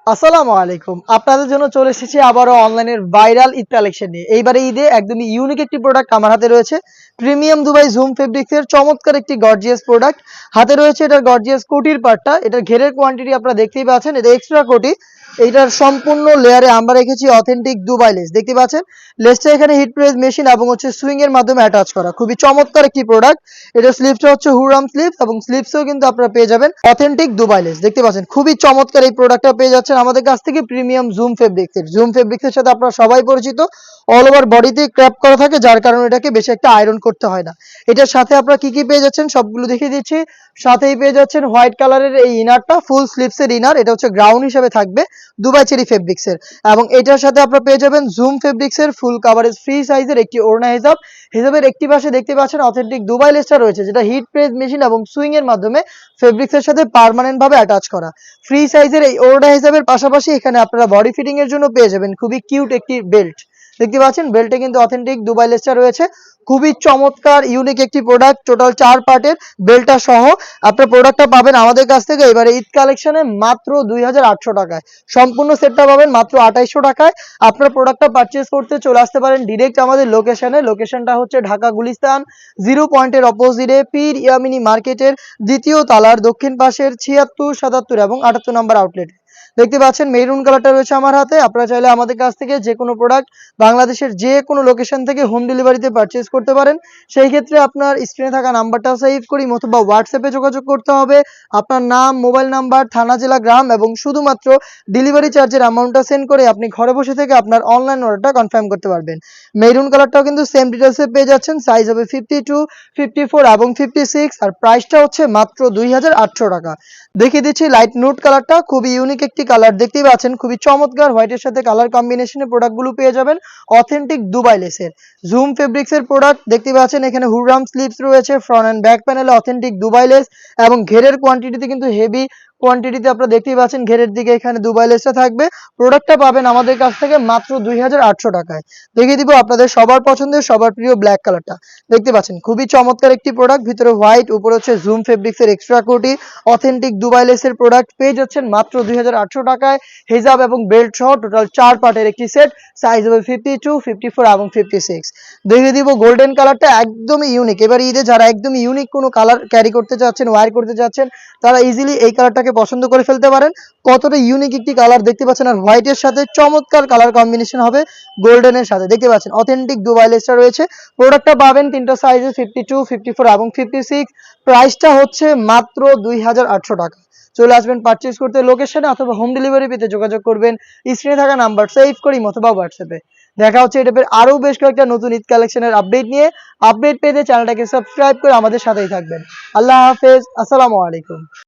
আসসালামু আলাইকুম। আপনাদের জন্য চলে এসেছি আবারও অনলাইনের ভাইরাল ঈদ কালেকশন নিয়ে। এইবারে ঈদে একদমই ইউনিক একটি প্রোডাক্ট আমার হাতে রয়েছে। প্রিমিয়াম দুবাই জুম ফেব্রিক্স এর চমৎকার একটি গর্জিয়াস প্রোডাক্ট। হাতে রয়েছে এটার গর্জিয়াস কোটির পার্টটা। এটার ঘেরের কোয়ান্টিটি আপনারা দেখতেই পাচ্ছেন। এটা এক্সট্রা কোটি। এইটার সম্পূর্ণ লেয়ারে আমরা রেখেছি অথেন্টিক দুবাই লেস। দেখতে পাচ্ছেন? লেসটা এখানে হিট প্রেস মেশিন এবং হচ্ছে সুইং এর মাধ্যমে অ্যাটাচ করা। খুবই চমৎকার একটি প্রোডাক্ট। এটার স্লিভসটা হচ্ছে হুরাম স্লিভস এবং স্লিভসেও কিন্তু আপনারা পেয়ে যাবেন অথেন্টিক দুবাই লেস। দেখতে পাচ্ছেন? খুবই চমৎকার এই প্রোডাক্টটা পেয়ে যাচ্ছেন আমাদের কাছ থেকে প্রিমিয়াম জুম ফেব্রিক্স এর। জুম ফেব্রিক্স এর সাথে আপনারা সবাই পরিচিত। অল ওভার বডিতে ক্র্যাপ করা থাকে যার কারণে এটাকে বেশি একটা আয়রন করতে হয় না। এটার সাথে আপনারা কি পেয়ে যাচ্ছেন সবগুলো দেখিয়ে দিচ্ছি। সাথেই পেয়ে যাচ্ছেন হোয়াইট কালারের এই ইনারটা, ফুল স্লিভস এর ইনার। এটা হচ্ছে গ্রাউন্ড হিসেবে থাকবে দুবাই চেরি ফেব্রিক্স এর। এবং এটার সাথে আপনারা পেয়ে যাবেন জুম ফেব্রিক্স এর ফুল কভারেজ ফ্রি সাইজের একটি ওড়না হিজাব। হিজাবের একটি পাশে দেখতে পাচ্ছেন অথেন্টিক দুবাই লেসটা রয়েছে, যেটা হিট প্রেস মেশিন এবং সুইং এর মাধ্যমে ফেব্রিক্স এর সাথে পার্মানেন্ট ভাবে অ্যাটাচ করা। ফ্রি সাইজের এই ওড়না হিসাবের পাশাপাশি এখানে আপনারা বডি ফিটিং এর জন্য পেয়ে যাবেন খুবই কিউট একটি বেল্ট। দেখতে পাচ্ছেন বেল্টে কিন্তু অথেন্টিক দুবাই লেসটা রয়েছে। খুবই চমৎকার ইউনিক একটি প্রোডাক্ট, টোটাল 4 পার্টের বেল্টটা সহ আপনার প্রোডাক্টটা পাবেন আমাদের কাছ থেকে এবারে ঈদ কালেকশনে মাত্র 2800 টাকায়। সম্পূর্ণ সেটটা পাবেন মাত্র 2800 টাকায়। আপনার প্রোডাক্টটা পারচেজ করতে চলে আসতে পারেন ডিরেক্ট আমাদের লোকেশনে। লোকেশনটা হচ্ছে ঢাকা গুলিস্তান 0 পয়েন্টের অপোজিটে পীর ইয়ামিনী মার্কেটের দ্বিতীয় তালার দক্ষিণ পাশের 76, 77 এবং 78 নম্বর আউটলেটে। দেখতে পাচ্ছেন মেরুন কালারটা রয়েছে আমার হাতে। আপনারা চাইলে আমাদের কাছ থেকে যে কোনো প্রোডাক্ট বাংলাদেশের যে কোনো লোকেশন থেকে হোম ডেলিভারিতে পারচেজ করতে পারেন। সেই ক্ষেত্রে আপনার স্ক্রিনে থাকা নাম্বারটা সেভ করি অথবা হোয়াটসঅ্যাপে যোগাযোগ করতে হবে। আপনার নাম, মোবাইল নাম্বার, থানা, জেলা, গ্রাম এবং শুধুমাত্র ডেলিভারি চার্জের অ্যামাউন্টটা সেন্ড করে আপনি ঘরে বসে থেকে আপনার অনলাইন অর্ডারটা কনফার্ম করতে পারবেন। মেরুন কালারটাও কিন্তু সেম ডিটেলসে পেয়ে যাচ্ছেন। সাইজ হবে 52, 54 এবং 56 আর প্রাইসটা হচ্ছে মাত্র 2800 টাকা। দেখিয়ে দিচ্ছি লাইট নুট কালারটা, খুবই ইউনিক একটি কালার। দেখতেই পাচ্ছেন খুবই চমৎকার হোয়াইটের সাথে কালার কম্বিনেশনে প্রোডাক্টগুলো পেয়ে যাবেন অথেন্টিক দুবাই লেসের। জুম ফেব্রিক্স এর প্রোডাক্ট দেখতে পাচ্ছেন এখানে হুররাম স্লিভস রয়েছে, ফ্রন্ট এন্ড ব্যাক প্যানেলে অথেন্টিক দুবাই লেস এবং ঘেরের কোয়ান্টিটিতে কিন্তু হেভি কোয়ান্টিটিতে আপনারা দেখতেই পাচ্ছেন ঘেরের দিকে এখানে দুবাই লেসটা থাকবে। প্রোডাক্টটা পাবেন আমাদের কাছ থেকে মাত্র 2800 টাকায়। দেখিয়ে দিব আপনাদের সবার পছন্দের সবার প্রিয় ব্ল্যাক কালারটা। দেখতে পাচ্ছেন খুবই চমৎকার একটি প্রোডাক্ট, ভিতরে হোয়াইট, উপরে হচ্ছে জুম ফেব্রিক্স এর এক্সট্রা কোটি অথেন্টিক দুবাই লেসের প্রোডাক্ট পেয়ে যাচ্ছেন মাত্র 2800 টাকায়। হিজাব এবং বেল্ট সহ টোটাল 4 পার্টের একটি সেট। সাইজ হবে 52, 54 এবং 56। দেখিয়ে দিব গোল্ডেন কালারটা একদমই ইউনিক। এবার ঈদে যারা একদমই ইউনিক কোনো কালার ক্যারি করতে চাচ্ছেন, ওয়্যার করতে চাচ্ছেন, তারা ইজিলি এই কালারটাকে পছন্দ করে ফেলতে পারেন। কতটা ইউনিক একটি কালার দেখতে পাচ্ছেন, আর হোয়াইটের সাথে চমৎকার কালার কম্বিনেশন হবে গোল্ডেনের সাথে। দেখতে পাচ্ছেন অথেন্টিক দুবাই লেসটা রয়েছে। প্রোডাক্টটা পাবেন তিনটা সাইজে 52, 54 এবং 56। প্রাইসটা হচ্ছে মাত্র 2800 টাকা। চলে আসবেন পারচেজ করতে লোকেশনে অথবা হোম ডেলিভারি পেতে যোগাযোগ করবেন স্ক্রিনে থাকা নাম্বার সেভ করি অথবা হোয়াটসঅ্যাপে। দেখা হচ্ছে এই টাইপের আরো বেশ কয়েকটা নতুন ঈদ কালেকশনের আপডেট নিয়ে। আপডেট পেতে চ্যানেলটাকে সাবস্ক্রাইব করে আমাদের সাথেই থাকবেন। আল্লাহ হাফেজ, আসসালামু আলাইকুম।